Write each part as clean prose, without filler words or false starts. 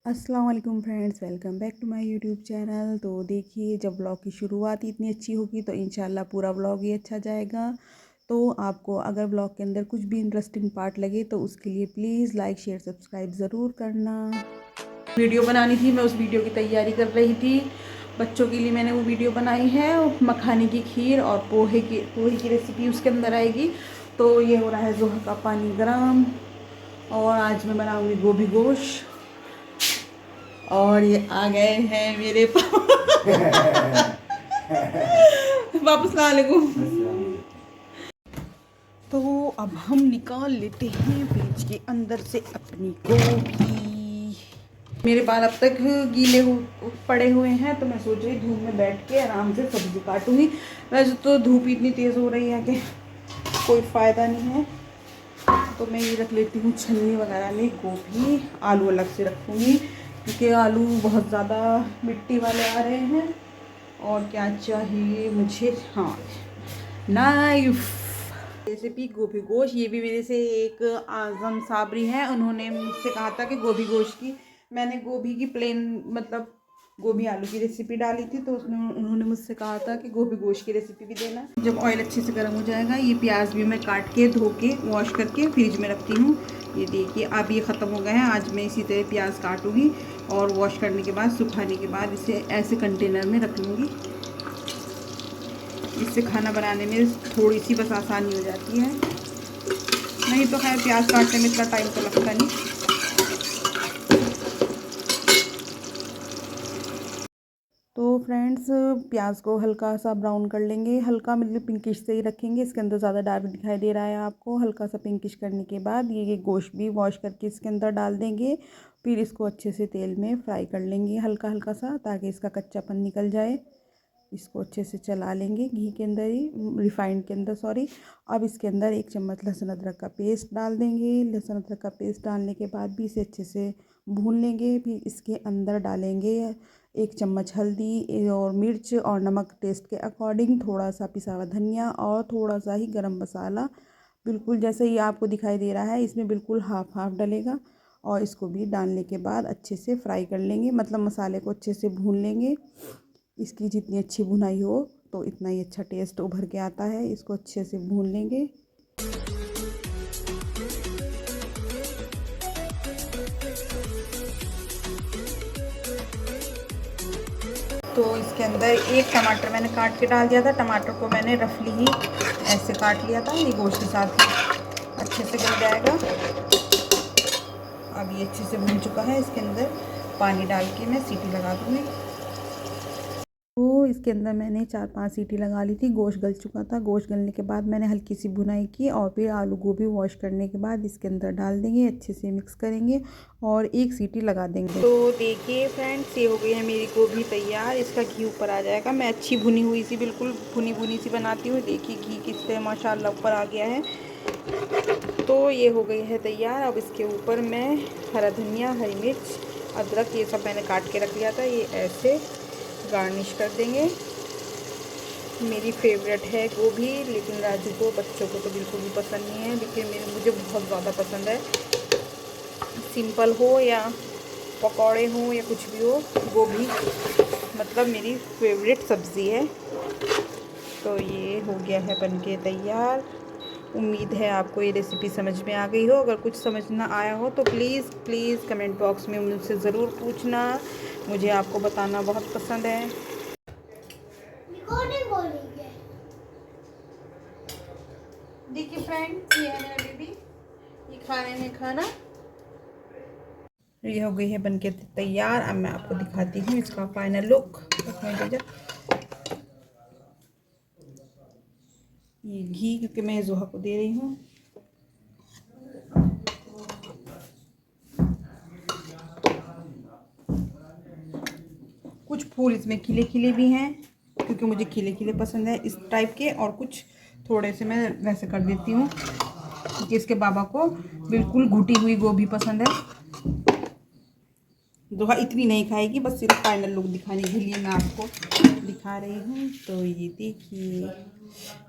अस्सलाम वालेकुम friends, welcome back to my YouTube channel. तो देखिए, जब ब्लॉग की शुरुआत ही इतनी अच्छी होगी तो इंशाल्लाह पूरा ब्लॉग ही अच्छा जाएगा। तो आपको अगर ब्लॉग के अंदर कुछ भी इंटरेस्टिंग पार्ट लगे तो उसके लिए प्लीज़ लाइक शेयर सब्सक्राइब ज़रूर करना। वीडियो बनानी थी, मैं उस वीडियो की तैयारी कर रही थी। बच्चों के लिए मैंने वो वीडियो बनाई है, मखाने की खीर और पोहे की रेसिपी उसके अंदर आएगी। तो ये हो रहा है जोहर का पानी गरम, और आज मैं बनाऊँगी गोभी गोश्त। और ये आ गए हैं मेरे वापस वालेकुम। तो अब हम निकाल लेते हैं फ्रिज के अंदर से अपनी गोभी। मेरे बाल अब तक गीले पड़े हुए हैं, तो मैं सोच रही धूप में बैठ के आराम से सब्जी काटूंगी। वैसे तो धूप इतनी तेज़ हो रही है कि कोई फ़ायदा नहीं है, तो मैं ये रख लेती हूँ छन्नी वगैरह में गोभी। आलू अलग से रखूँगी क्योंकि आलू बहुत ज़्यादा मिट्टी वाले आ रहे हैं। और क्या चाहिए मुझे, हाँ, नाइफ। रेसिपी गोभी गोश्त, ये भी मेरे से एक आज़म साबरी हैं, उन्होंने मुझसे कहा था कि गोभी गोश्त की, मैंने गोभी की प्लेन मतलब गोभी आलू की रेसिपी डाली थी, तो उसमें उन्होंने मुझसे कहा था कि गोभी गोश्त की रेसिपी भी देना। जब ऑयल अच्छे से गर्म हो जाएगा, ये प्याज भी मैं काट के धो के वॉश करके फ्रिज में रखती हूँ। ये देखिए अब ये ख़त्म हो गए हैं। आज मैं इसी तरह प्याज काटूँगी और वॉश करने के बाद, सुखाने के बाद इसे ऐसे कंटेनर में रख लूँगी। इससे खाना बनाने में थोड़ी सी बस आसानी हो जाती है, नहीं तो खैर प्याज काटने में इतना टाइम तो लगता नहीं। तो फ्रेंड्स, प्याज को हल्का सा ब्राउन कर लेंगे, हल्का मतलब पिंकिश से ही रखेंगे। इसके अंदर ज़्यादा डार्क दिखाई दे रहा है आपको। हल्का सा पिंकिश करने के बाद ये गोश्त भी वॉश करके इसके अंदर डाल देंगे। फिर इसको अच्छे से तेल में फ्राई कर लेंगे हल्का हल्का सा, ताकि इसका कच्चापन निकल जाए। इसको अच्छे से चला लेंगे घी के अंदर ही, रिफाइंड के अंदर सॉरी। अब इसके अंदर 1 चम्मच लहसुन अदरक का पेस्ट डाल देंगे। लहसुन अदरक का पेस्ट डालने के बाद भी इसे अच्छे से भून लेंगे। फिर इसके अंदर डालेंगे 1 चम्मच हल्दी और मिर्च और नमक टेस्ट के अकॉर्डिंग, थोड़ा सा पिसा हुआ धनिया और थोड़ा सा ही गरम मसाला। बिल्कुल जैसे ही आपको दिखाई दे रहा है, इसमें बिल्कुल हाफ हाफ डलेगा। और इसको भी डालने के बाद अच्छे से फ्राई कर लेंगे, मतलब मसाले को अच्छे से भून लेंगे। इसकी जितनी अच्छी भुनाई हो तो इतना ही अच्छा टेस्ट उभर के आता है। इसको अच्छे से भून लेंगे। तो इसके अंदर 1 टमाटर मैंने काट के डाल दिया था। टमाटर को मैंने रफली ही ऐसे काट लिया था, ये गोश्त के साथ ही अच्छे से गल जाएगा। अब ये अच्छे से भून चुका है, इसके अंदर पानी डाल के मैं सीटी लगा दूँगी। तो इसके अंदर मैंने 4-5 सीटी लगा ली थी। गोश्त गल चुका था। गोश्त गलने के बाद मैंने हल्की सी भुनाई की और फिर आलू गोभी वॉश करने के बाद इसके अंदर डाल देंगे, अच्छे से मिक्स करेंगे और 1 सीटी लगा देंगे। तो देखिए फ्रेंड्स, ये हो गई है मेरी गोभी तैयार। इसका घी ऊपर आ जाएगा। मैं अच्छी भुनी हुई सी, बिल्कुल भुनी भुनी सी बनाती हूँ। देखिए घी किस तरह माशाल्लाह ऊपर आ गया है। तो ये हो गई है तैयार। अब इसके ऊपर मैं हरा धनिया, हरी मिर्च, अदरक, ये सब मैंने काट के रख लिया था, ये ऐसे गार्निश कर देंगे। मेरी फेवरेट है गोभी, लेकिन राजू को, बच्चों को तो बिल्कुल भी पसंद नहीं है, लेकिन मुझे बहुत ज़्यादा पसंद है। सिंपल हो या पकौड़े हो या कुछ भी हो, गोभी मतलब मेरी फेवरेट सब्ज़ी है। तो ये हो गया है बनके तैयार। उम्मीद है आपको ये रेसिपी समझ में आ गई हो। अगर कुछ समझ ना आया हो तो प्लीज़ कमेंट बॉक्स में मुझसे ज़रूर पूछना, मुझे आपको बताना बहुत पसंद है। देखिए फ्रेंड्स, ये है मेरा बेबी, ये खा रहे हैं खाना। ये हो गई है बनके तैयार। अब मैं आपको दिखाती हूँ इसका फाइनल लुक। ये घी क्योंकि मैं जोहा को दे रही हूँ। कुछ फूल इसमें खिले खिले भी हैं, क्योंकि मुझे खिले खिले पसंद है इस टाइप के, और कुछ थोड़े से मैं वैसे कर देती हूँ क्योंकि इसके बाबा को बिल्कुल घुटी हुई गोभी पसंद है। दोहा इतनी नहीं खाएगी, बस सिर्फ फाइनल लुक दिखाने के लिए मैं आपको दिखा रही हूँ। तो ये देखिए,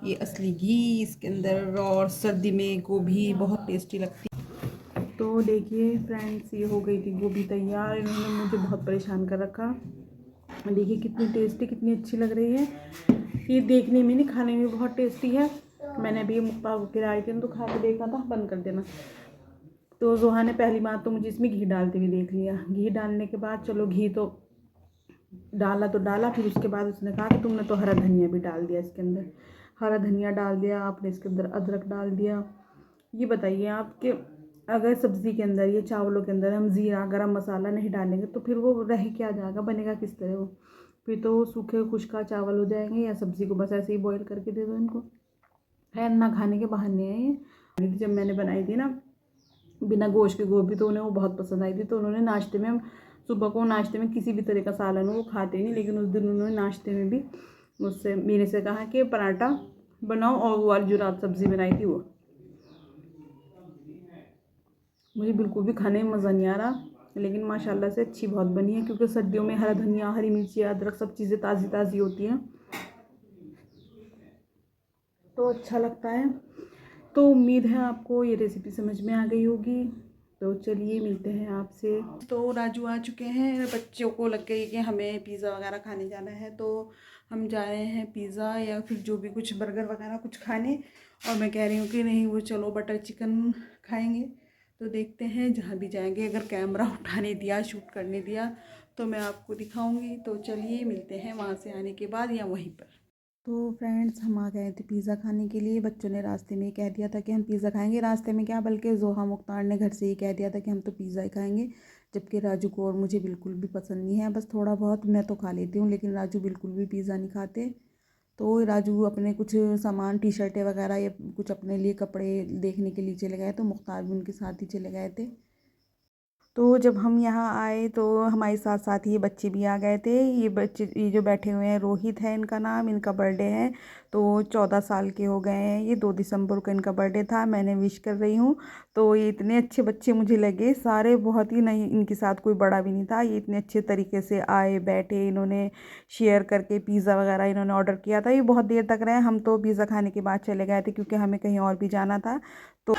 ये असली घी इसके अंदर, और सर्दी में गोभी बहुत टेस्टी लगती है। तो देखिए फ्रेंड्स, ये हो गई थी गोभी तैयार। इन्होंने मुझे बहुत परेशान कर रखा। देखिए कितनी टेस्टी, कितनी अच्छी लग रही है। ये देखने में नहीं, खाने में बहुत टेस्टी है। मैंने अभी मुक्ता गिराई थी तो खा के देखा था, बंद कर देना। तो जोहा ने पहली बार तो मुझे इसमें घी डालते हुए देख लिया। घी डालने के बाद चलो घी तो डाला, फिर उसके बाद उसने कहा कि तुमने तो हरा धनिया भी डाल दिया इसके अंदर। हरा धनिया डाल दिया आपने, इसके अंदर अदरक डाल दिया। ये बताइए आप कि अगर सब्ज़ी के अंदर, ये चावलों के अंदर हम ज़ीरा गरम मसाला नहीं डालेंगे तो फिर वो रह क्या जाएगा, बनेगा किस तरह वो? फिर तो सूखे खुश्का चावल हो जाएंगे, या सब्ज़ी को बस ऐसे ही बॉईल करके दे दो इनको। खैर, ना खाने के बहाने हैं ये। जब मैंने बनाई थी ना बिना गोश्त के गोभी, तो उन्हें वो बहुत पसंद आई थी। तो उन्होंने नाश्ते में, सुबह को नाश्ते में किसी भी तरह का सालन हो वो खाते नहीं, लेकिन उस दिन उन्होंने नाश्ते में भी मुझसे, मेरे से कहा कि पराठा बनाओ, और वो वाली जो रात सब्ज़ी बनाई थी वो। मुझे बिल्कुल भी खाने में मज़ा नहीं आ रहा, लेकिन माशाल्लाह से अच्छी बहुत बनी है, क्योंकि सर्दियों में हरा धनिया, हरी मिर्ची, अदरक सब चीज़ें ताज़ी ताज़ी होती हैं तो अच्छा लगता है। तो उम्मीद है आपको ये रेसिपी समझ में आ गई होगी। तो चलिए मिलते हैं आपसे। तो राजू आ चुके हैं, बच्चों को लग गई कि हमें पिज़्ज़ा वगैरह खाने जाना है, तो हम जा रहे हैं पिज़्ज़ा या फिर जो भी कुछ बर्गर वगैरह कुछ खाने। और मैं कह रही हूँ कि नहीं, वो चलो बटर चिकन खाएंगे। तो देखते हैं, जहाँ भी जाएंगे अगर कैमरा उठाने दिया, शूट करने दिया तो मैं आपको दिखाऊंगी। तो चलिए मिलते हैं वहाँ से आने के बाद या वहीं पर। तो फ्रेंड्स, हम आ गए थे पिज़्ज़ा खाने के लिए। बच्चों ने रास्ते में ही कह दिया था कि हम पिज़्ज़ा खाएंगे। रास्ते में क्या, बल्कि जोहा मुख्तार ने घर से ही कह दिया था कि हम तो पिज़्ज़ा ही खाएंगे। जबकि राजू को और मुझे बिल्कुल भी पसंद नहीं है। बस थोड़ा बहुत मैं तो खा लेती हूँ, लेकिन राजू बिल्कुल भी पिज़्ज़ा नहीं खाते। तो राजू अपने कुछ सामान, टी शर्टें वगैरह या कुछ अपने लिए कपड़े देखने के लिए चले गए, तो मुख्तार भी उनके साथ ही चले गए थे। तो जब हम यहाँ आए तो हमारे साथ साथ ये बच्चे भी आ गए थे। ये बच्चे, ये जो बैठे हुए हैं, रोहित है इनका नाम, इनका बर्थडे है। तो 14 साल के हो गए हैं ये। 2 दिसंबर को इनका बर्थडे था। मैंने विश कर रही हूँ। तो ये इतने अच्छे बच्चे मुझे लगे सारे, बहुत ही, नहीं इनके साथ कोई बड़ा भी नहीं था। ये इतने अच्छे तरीके से आए, बैठे, इन्होंने शेयर करके पिज़्ज़ा वगैरह इन्होंने ऑर्डर किया था। ये बहुत देर तक रहे। हम तो पिज़्ज़ा खाने के बाद चले गए थे, क्योंकि हमें कहीं और भी जाना था। तो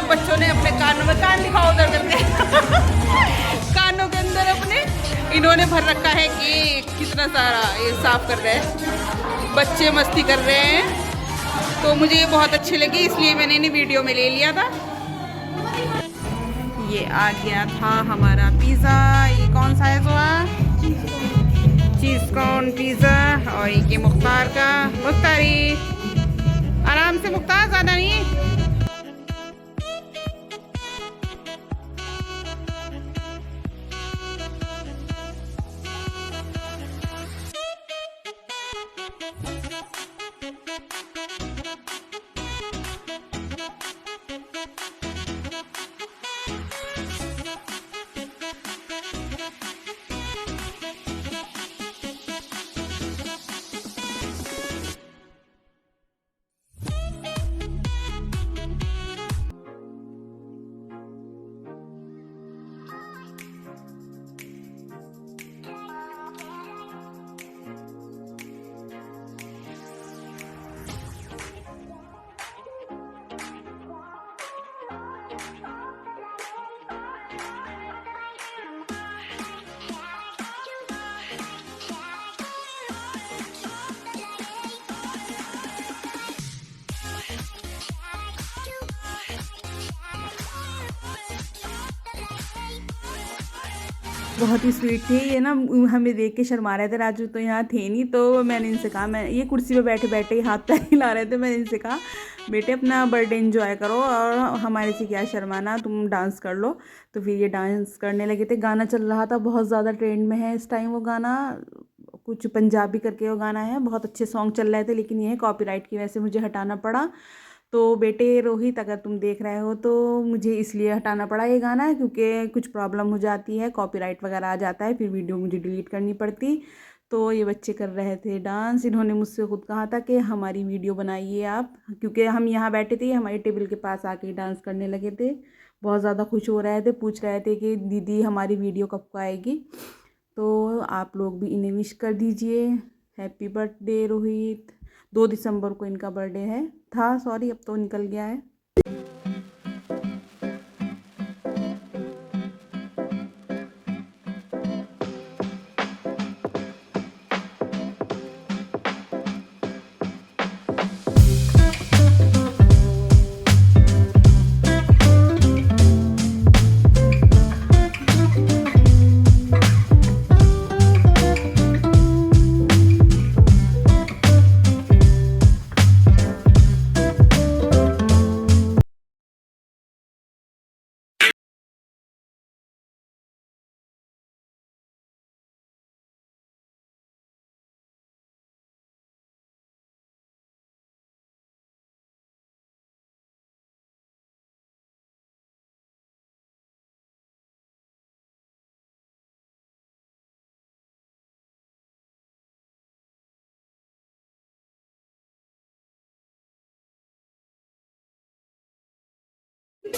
बच्चों ने अपने कानों में, कान दिखाओ उधर करके कानों के अंदर अपने इन्होंने भर रखा है कि कितना सारा ये साफ कर रहे हैं। बच्चे मस्ती कर रहे हैं। तो मुझे ये बहुत अच्छी लगी, इसलिए मैंने इन्हें वीडियो में ले लिया था। ये आ गया था हमारा पिज़्ज़ा। ये कौन सा है जोआ? Cheese corn pizza. और ये मुख्तार का, मुख्तारी आराम से, मुख्तार ज़्यादा नहीं। बहुत ही स्वीट थे ये ना। हमें देख के शर्मा रहे थे। राजू तो यहाँ थे नहीं, तो मैंने इनसे कहा, मैं ये कुर्सी पे बैठे बैठे ही हाथ पैर हिला रहे थे। मैंने इनसे कहा, बेटे अपना बर्थडे एंजॉय करो और हमारे से क्या शर्माना, तुम डांस कर लो। तो फिर ये डांस करने लगे थे। गाना चल रहा था, बहुत ज़्यादा ट्रेंड में है इस टाइम वो गाना। कुछ पंजाबी करके वो गाना है, बहुत अच्छे सॉन्ग चल रहे थे, लेकिन ये कॉपीराइट की वजह से मुझे हटाना पड़ा। तो बेटे रोहित, अगर तुम देख रहे हो तो मुझे इसलिए हटाना पड़ा ये गाना, क्योंकि कुछ प्रॉब्लम हो जाती है, कॉपीराइट वगैरह आ जाता है, फिर वीडियो मुझे डिलीट करनी पड़ती। तो ये बच्चे कर रहे थे डांस। इन्होंने मुझसे खुद कहा था कि हमारी वीडियो बनाइए आप, क्योंकि हम यहाँ बैठे थे, हमारे टेबल के पास आके डांस करने लगे थे। बहुत ज़्यादा खुश हो रहे थे, पूछ रहे थे कि दीदी हमारी वीडियो कब को आएगी। तो आप लोग भी इन्हें विश कर दीजिए, हैप्पी बर्थडे रोहित। 2 दिसंबर को इनका बर्थडे है, था, सॉरी अब तो निकल गया है।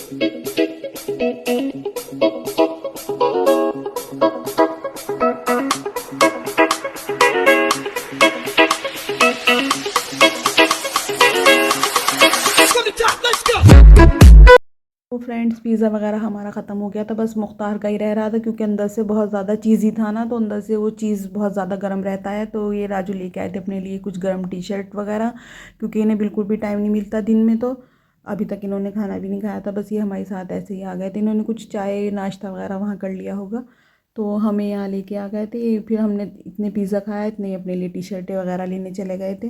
तो फ्रेंड्स पिज़्ज़ा वगैरह हमारा ख़त्म हो गया था, बस मुख्तार का ही रह रहा था क्योंकि अंदर से बहुत ज़्यादा चीज़ी था ना, तो अंदर से वो चीज़ बहुत ज़्यादा गर्म रहता है। तो ये राजू लेके आए थे अपने लिए कुछ गर्म टी शर्ट वगैरह, क्योंकि इन्हें बिल्कुल भी टाइम नहीं मिलता दिन में, तो अभी तक इन्होंने खाना भी नहीं खाया था, बस ये हमारे साथ ऐसे ही आ गए थे। इन्होंने कुछ चाय नाश्ता वगैरह वहाँ कर लिया होगा, तो हमें यहाँ लेके आ गए थे। फिर हमने इतने पिज़्ज़ा खाया, इतने अपने लिए टी शर्टें वगैरह लेने चले गए थे।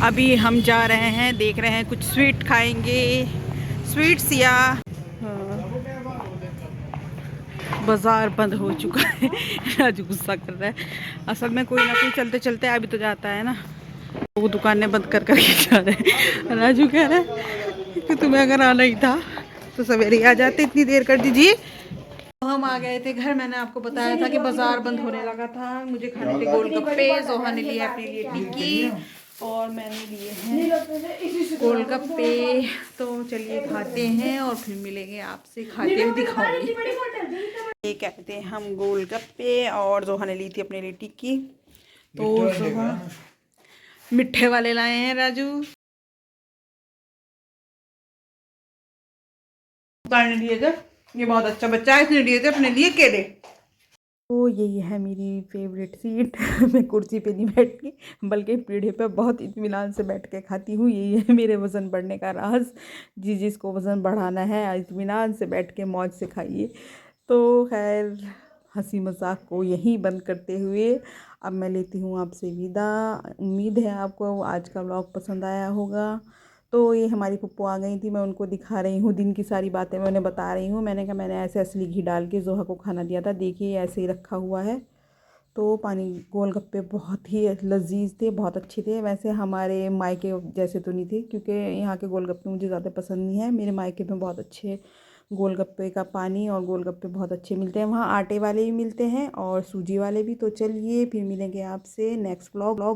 अभी हम जा रहे हैं, देख रहे हैं कुछ स्वीट खाएंगे, स्वीट्स या बाज़ार बंद हो चुका है। राजू गुस्सा कर रहा है। असल में कोई ना कोई चलते चलते अभी तो जाता है ना, वो दुकानें बंद कर करके जा रहे हैं। राजू कह रहा है कि तुम्हें अगर आना ही था तो सवेरे आ जाते, इतनी देर कर दीजिए। तो हम आ गए थे घर। मैंने आपको बताया था कि बाज़ार बंद होने लगा था। मुझे खाने थे गोलगप्पे, जोहा ने लिए अपने लिए टिक्की और मैंने लिए हैं गोलगप्पे। तो चलिए खाते हैं और फिर मिलेंगे आपसे, खाते हुए दिखाऊंगी। ये कहते हैं हम गोलगप्पे, और जोहा ने ली थी अपने लिए टिक्की। तो जोहा मिठे वाले लाए हैं राजू, उतारने लिए थे। ये बहुत अच्छा बच्चा है, इसने लिए थे अपने लिए केले। तो यही है मेरी फेवरेट सीट। मैं कुर्सी पे नहीं बैठती, बल्कि पीढ़े पे बहुत इत्मीनान से बैठ के खाती हूँ। यही है मेरे वज़न बढ़ने का राज। जिसको वज़न बढ़ाना है इत्मीनान से बैठ के मौज से खाइए। तो खैर, हंसी मजाक को यहीं बंद करते हुए अब मैं लेती हूँ आपसे विदा। उम्मीद है आपको आज का व्लॉग पसंद आया होगा। तो ये हमारी पप्पू आ गई थी, मैं उनको दिखा रही हूँ, दिन की सारी बातें मैं उन्हें बता रही हूँ। मैंने कहा मैंने ऐसे असली घी डाल के जोहा को खाना दिया था, देखिए ऐसे ही रखा हुआ है। तो पानी गोलगप्पे बहुत ही लजीज थे, बहुत अच्छे थे। वैसे हमारे मायके जैसे तो नहीं थे, क्योंकि यहाँ के गोलगप्पे मुझे ज़्यादा पसंद नहीं है। मेरे मायके में बहुत अच्छे गोलगप्पे का पानी और गोलगप्पे बहुत अच्छे मिलते हैं। वहाँ आटे वाले भी मिलते हैं और सूजी वाले भी। तो चलिए फिर मिलेंगे आपसे नेक्स्ट व्लॉग।